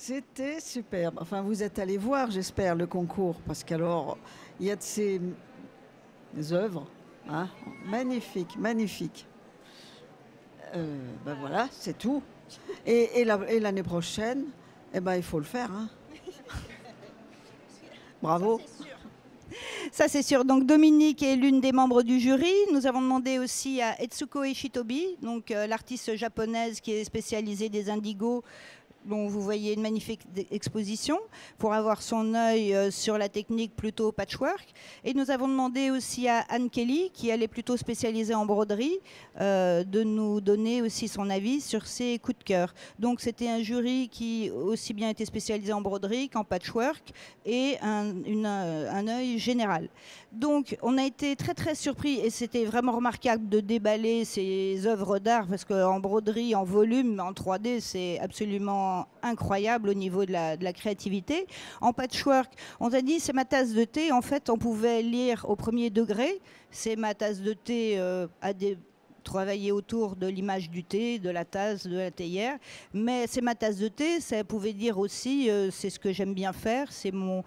C'était superbe. Enfin, vous êtes allé voir, j'espère, le concours, parce qu'alors, il y a de ces œuvres, hein, magnifiques, magnifiques. Ben voilà, c'est tout. Et l'année prochaine, eh ben, il faut le faire, hein. Bravo. Ça, c'est sûr. Donc, Dominique est l'une des membres du jury. Nous avons demandé aussi à Etsuko Ishitobi, donc l'artiste japonaise qui est spécialisée des indigos. Bon, vous voyez une magnifique exposition pour avoir son œil sur la technique plutôt patchwork. Et nous avons demandé aussi à Anne Kelly, qui elle est plutôt spécialisée en broderie, de nous donner aussi son avis sur ses coups de cœur. Donc c'était un jury qui aussi bien était spécialisé en broderie qu'en patchwork et un œil général. Donc on a été très très surpris et c'était vraiment remarquable de déballer ces œuvres d'art parce qu'en broderie, en volume, en 3D, c'est absolument incroyable au niveau de la créativité. En patchwork, on a dit c'est ma tasse de thé. En fait, on pouvait lire au premier degré. C'est ma tasse de thé à des travailler autour de l'image du thé, de la tasse, de la théière. Mais c'est ma tasse de thé, ça pouvait dire aussi, c'est ce que j'aime bien faire, c'est mon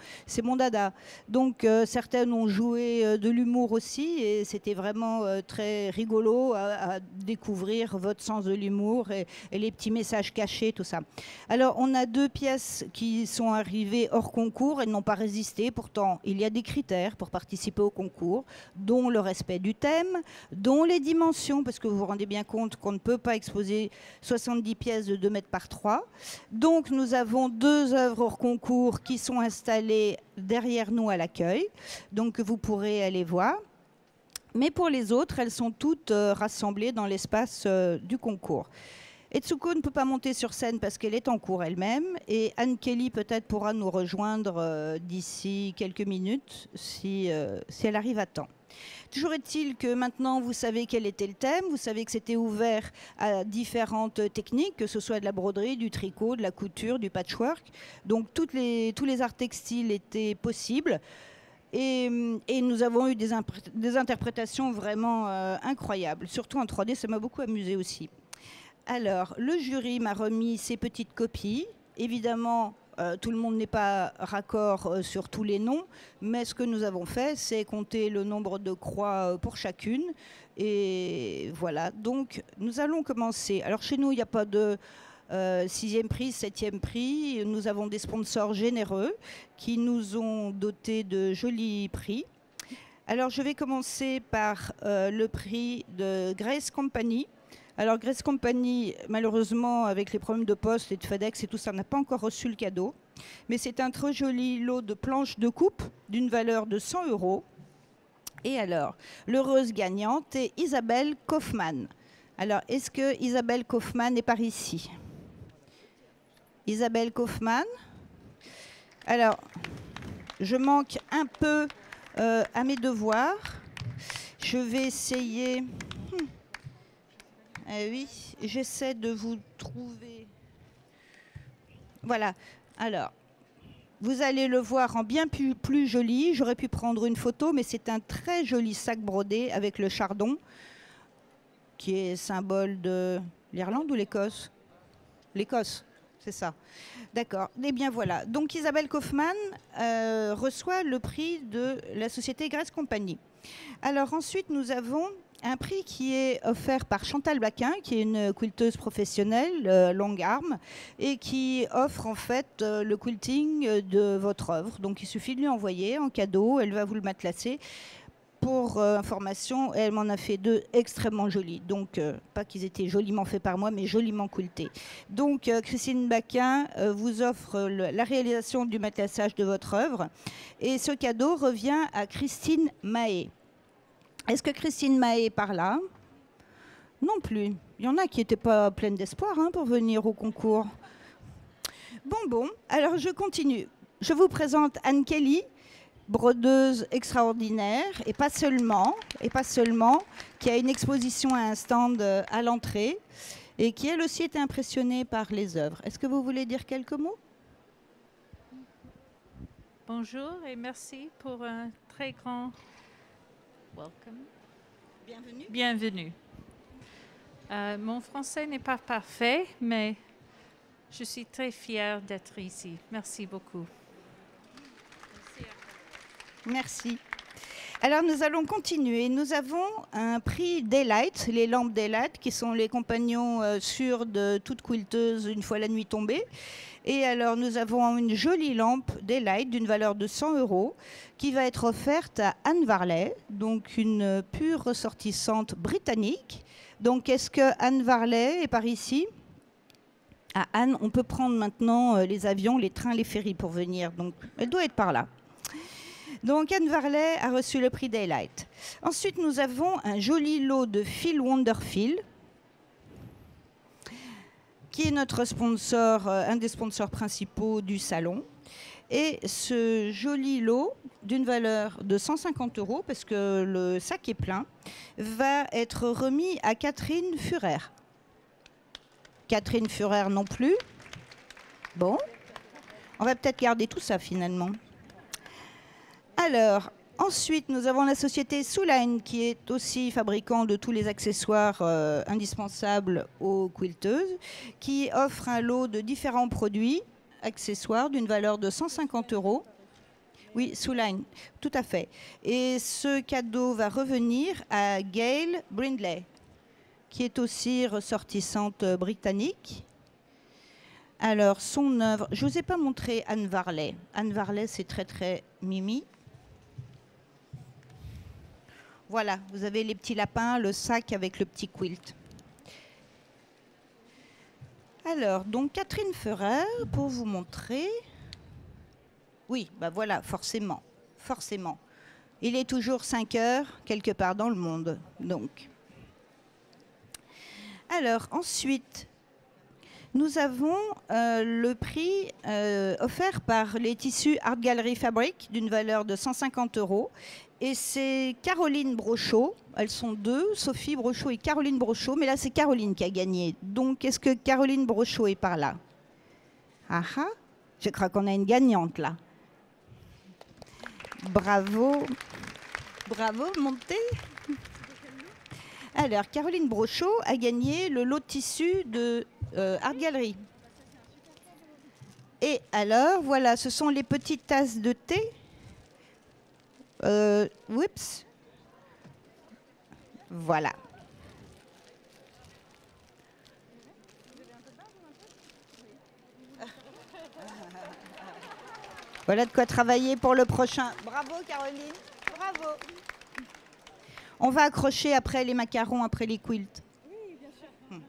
dada. Donc certaines ont joué de l'humour aussi et c'était vraiment très rigolo à découvrir votre sens de l'humour et les petits messages cachés, tout ça. Alors on a 2 pièces qui sont arrivées hors concours, elles n'ont pas résisté. Pourtant, il y a des critères pour participer au concours, dont le respect du thème, dont les dimensions, parce que vous vous rendez bien compte qu'on ne peut pas exposer 70 pièces de 2 mètres par 3. Donc nous avons 2 œuvres hors concours qui sont installées derrière nous à l'accueil, donc vous pourrez aller voir. Mais pour les autres, elles sont toutes rassemblées dans l'espace du concours. Etsuko ne peut pas monter sur scène parce qu'elle est en cours elle-même. Et Anne Kelly peut-être pourra nous rejoindre d'ici quelques minutes si elle arrive à temps. Toujours est-il que maintenant vous savez quel était le thème, vous savez que c'était ouvert à différentes techniques, que ce soit de la broderie, du tricot, de la couture, du patchwork. Donc tous les arts textiles étaient possibles. Et nous avons eu des interprétations vraiment incroyables. Surtout en 3D, ça m'a beaucoup amusé aussi. Alors, le jury m'a remis ces petites copies. Évidemment, tout le monde n'est pas raccord sur tous les noms, mais ce que nous avons fait, c'est compter le nombre de croix pour chacune. Et voilà, donc nous allons commencer. Alors chez nous, il n'y a pas de 6e prix, 7e prix. Nous avons des sponsors généreux qui nous ont dotés de jolis prix. Alors je vais commencer par le prix de Grace Company. Alors Grace Company, malheureusement, avec les problèmes de poste et de FedEx et tout ça, n'a pas encore reçu le cadeau. Mais c'est un très joli lot de planches de coupe d'une valeur de 100 €. Et alors, l'heureuse gagnante est Isabelle Kaufmann. Alors, est-ce que Isabelle Kaufmann est par ici? Isabelle Kaufmann. Alors, je manque un peu à mes devoirs. Je vais essayer... oui, j'essaie de vous trouver. Voilà. Alors, vous allez le voir en bien plus joli. J'aurais pu prendre une photo, mais c'est un très joli sac brodé avec le chardon, qui est symbole de l'Irlande ou l'Écosse? L'Écosse, c'est ça. D'accord. Eh bien voilà. Donc Isabelle Kaufmann reçoit le prix de la société Grace Company. Alors ensuite, nous avons un prix qui est offert par Chantal Baquin, qui est une quilteuse professionnelle, longue arme, et qui offre en fait le quilting de votre œuvre. Donc il suffit de lui envoyer en cadeau, elle va vous le matelassé. Pour information, elle m'en a fait 2 extrêmement jolis. Donc, pas qu'ils étaient joliment faits par moi, mais joliment quiltés. Donc, Christine Baquin vous offre la réalisation du matelassage de votre œuvre. Et ce cadeau revient à Christine Mahé. Est-ce que Christine Mahé est par là? Non plus. Il y en a qui n'étaient pas pleines d'espoir pour venir au concours. Bon. Alors, je continue. Je vous présente Anne Kelly, brodeuse extraordinaire, et pas seulement, qui a une exposition à un stand à l'entrée, et qui elle aussi était impressionnée par les œuvres. Est-ce que vous voulez dire quelques mots? Bonjour et merci pour un très grand welcome. Bienvenue. Mon français n'est pas parfait, mais Je suis très fière d'être ici. Merci beaucoup. Merci. Alors nous allons continuer. Nous avons un prix Daylight, les lampes Daylight, qui sont les compagnons sûrs de toute quilteuse une fois la nuit tombée. Et alors nous avons une jolie lampe Daylight d'une valeur de 100 € qui va être offerte à Anne Varley, donc une pure ressortissante britannique. Donc est-ce que Anne Varley est par ici? Ah, Anne, on peut prendre maintenant les avions, les trains, les ferries pour venir. Donc elle doit être par là. Donc Anne Varley a reçu le prix Daylight. Ensuite, nous avons un joli lot de Phil Wonderfield, qui est notre sponsor, un des sponsors principaux du salon. Et ce joli lot, d'une valeur de 150 €, parce que le sac est plein, va être remis à Catherine Furer. Catherine Furer non plus. Bon, on va peut-être garder tout ça finalement. Alors, ensuite, nous avons la société Souline, qui est aussi fabricant de tous les accessoires indispensables aux quilteuses, qui offre un lot de différents produits, accessoires, d'une valeur de 150 €. Oui, Souline, tout à fait. Et ce cadeau va revenir à Gail Brindley, qui est aussi ressortissante britannique. Alors, son œuvre, je ne vous ai pas montré Anne Varley. Anne Varley, c'est très, très mimi. Voilà, vous avez les petits lapins, le sac avec le petit quilt. Alors, donc Catherine Furer, pour vous montrer. Oui, bah voilà, forcément, forcément. Il est toujours 5 heures quelque part dans le monde, donc. Alors, ensuite, nous avons le prix offert par les tissus Art Gallery Fabric d'une valeur de 150 €. Et c'est Caroline Brochot. Elles sont deux, Sophie Brochot et Caroline Brochot. Mais là, c'est Caroline qui a gagné. Donc, est-ce que Caroline Brochot est par là? Ah ah, je crois qu'on a une gagnante là. Bravo. Bravo, montez. Alors, Caroline Brochot a gagné le lot de tissus de Art Gallery. Et alors, voilà, ce sont les petites tasses de thé. Oups. Voilà. Voilà de quoi travailler pour le prochain. Bravo Caroline, bravo. On va accrocher après les macarons, après les quilts. Oui, bien sûr.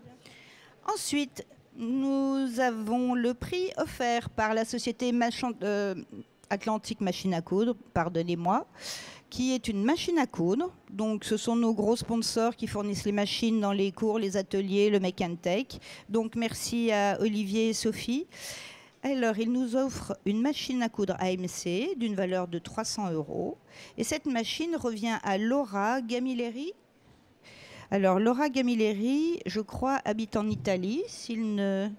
Ensuite, nous avons le prix offert par la société Atlantique Machine à Coudre, pardonnez-moi, qui est une machine à coudre. Donc, ce sont nos gros sponsors qui fournissent les machines dans les cours, les ateliers, le Make and Take. Donc, merci à Olivier et Sophie. Alors, ils nous offrent une machine à coudre AMC d'une valeur de 300 €. Et cette machine revient à Laura Gamilleri. Alors, Laura Gamilleri, je crois, habite en Italie. S'il ne...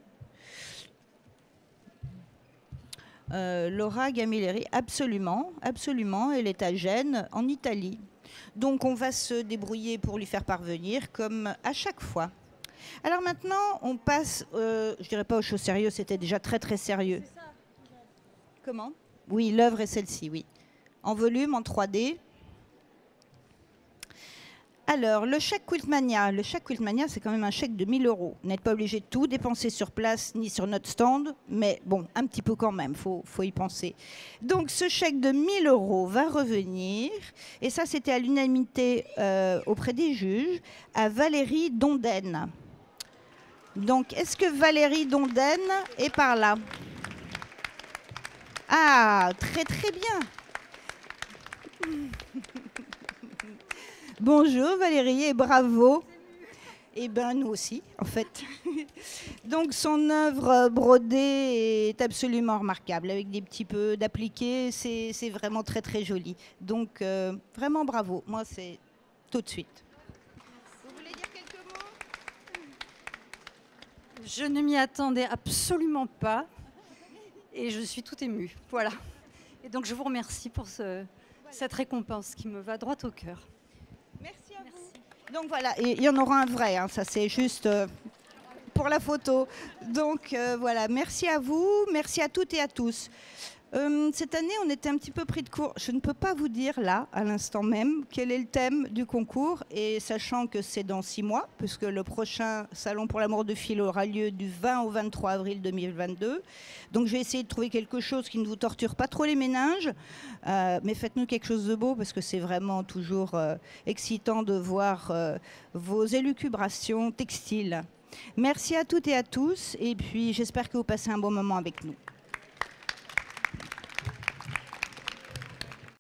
Laura Gamilleri, absolument, absolument. Elle est à Gênes, en Italie. Donc, on va se débrouiller pour lui faire parvenir, comme à chaque fois. Alors maintenant, on passe, je dirais pas aux choses sérieuses, c'était déjà très très sérieux. Ça, comment? Oui, l'œuvre est celle-ci, oui. En volume, en 3D. Alors, le chèque Quiltmania. Le chèque Quiltmania, c'est quand même un chèque de 1 000 €. Vous n'êtes pas obligé de tout dépenser sur place ni sur notre stand, mais bon, un petit peu quand même, faut y penser. Donc, ce chèque de 1 000 € va revenir, et ça, c'était à l'unanimité auprès des juges, à Valérie Dondaine. Donc, est-ce que Valérie Dondaine est par là? Ah, très très bien. Bonjour Valérie et bravo. Eh bien, nous aussi, en fait. Donc, son œuvre brodée est absolument remarquable, avec des petits peu d'appliqué. C'est vraiment très très joli. Donc, vraiment bravo. Moi, c'est tout de suite. Je ne m'y attendais absolument pas et je suis tout émue. Voilà. Et donc, je vous remercie pour cette récompense qui me va droit au cœur. Merci à vous. Donc voilà, et il y en aura un vrai, hein, ça c'est juste pour pour la photo. Donc voilà, merci à vous, merci à toutes et à tous. Cette année, on était un petit peu pris de court. Je ne peux pas vous dire là, à l'instant même, quel est le thème du concours, et sachant que c'est dans 6 mois, puisque le prochain Salon pour l'amour de Phil aura lieu du 20 au 23 avril 2022. Donc je vais essayer de trouver quelque chose qui ne vous torture pas trop les méninges, mais faites-nous quelque chose de beau, parce que c'est vraiment toujours excitant de voir vos élucubrations textiles. Merci à toutes et à tous, et puis j'espère que vous passez un bon moment avec nous.